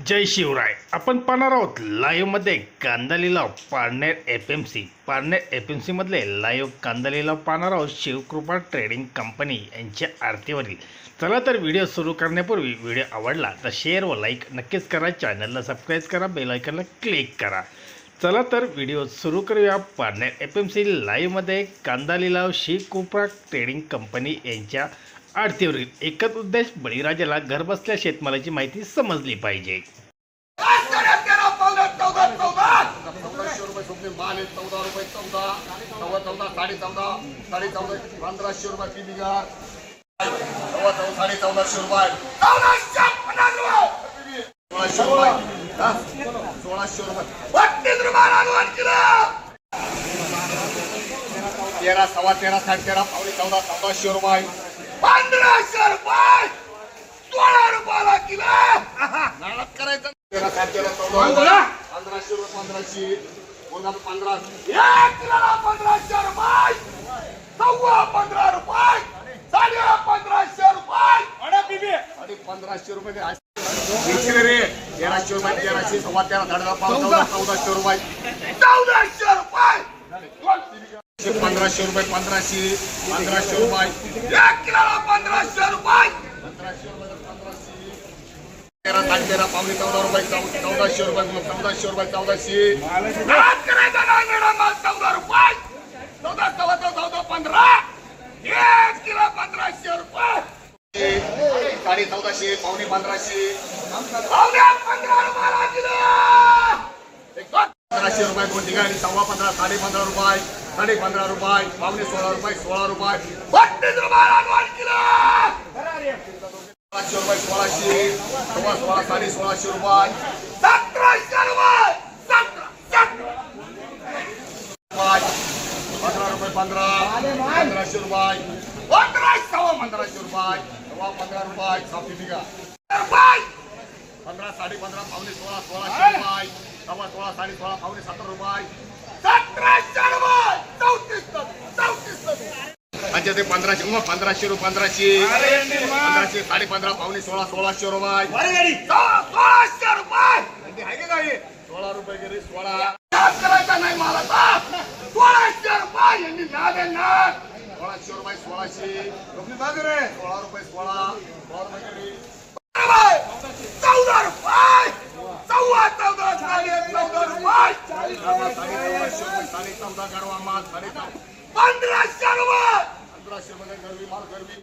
जय शिवराय. आपण पाहणार आहोत लाईव्हमध्ये कांदा लिलाव पारनेर एफ एम सी मधले लाईव्ह कांदा लिलाव पाहणार आहोत. शिवकृपा ट्रेडिंग कंपनी यांच्या आरतीवरील. चला तर व्हिडिओ सुरू करण्यापूर्वी व्हिडिओ आवडला तर शेअर व लाईक नक्कीच करा. चॅनलला सबस्क्राईब करा, बेल आयकॉनला क्लिक करा. चला तर व्हिडिओ सुरू करूया. पारनेर एफ.एम.सी. लाईव्हमध्ये कांदा लिलाव शिवकृपा ट्रेडिंग कंपनी यांच्या आरतीवरील. एकच उद्देश, बळीराजाला घरबसल्या शेतमालाची माहिती समजली पाहिजे. तेरा सव्वा तेरा साडे तेरा पावणे 1400 रुपये 1500 रुपये 16 रुपयाला किलो नाळात करायचं. तेरा साडे तेरा 14 1500 रुपये 1500 पुन्हा 15 एक किलोला 1500 रुपये सव्वा 15 रुपये साडे 1500 रुपये आणि 1500 रुपये रे 1300 रुपये 1300 सव्वा तेरा साडे 1400 रुपये 1400 रुपये 1500 रुपये 1500 रुपये एक किलोला 1500 रुपये 1500 रुपये 13 साडे 13 पावणे 14 रुपये 1400 रुपये 1400 रुपये 1400 नाद करायचा नाही मॅडम 14 रुपये 14 14 15 एक किलो 1500 रुपये साडे 1400 पावणे 1500 पावणे 15 रुपयाला किलो 1500 रुपये दोन ठिकाणी सव्वा 15 साडे 15 रुपये साडे 15 रुपये पावणे 16 रुपये 16 रुपये 32 रुपयाला 2 किलो 1600 रुपये 1600 सव्वा 16 साडे 1600 रुपये 1700 रुपये 15 रुपये 1500 रुपये 15 सव्वा 1500 रुपये सव्वा 15 रुपये साफी निघा 15 साडे 15 पावणे 16 1600 रुपये सव्वा 16 साडे 16 पावणे 17 रुपये 1700 रुपये 34 अच्छा ते 1500 रुपये 1500 साडे 15 पावणे 16 1600 रुपये 1600 रुपये आहे का 16 रुपये गेले 16 करायचा नाही मला 1600 रुपये यांनी नाद 1600 रुपये 1600 रोखली बाजू रे 16 रुपये 16 रुपये गेले 14 रुपये सव्वा 14 साडे 14 रुपये साडे 14 गरवा माल साडे 1500 रुपये 1500 मध्ये गरवी माल गरवी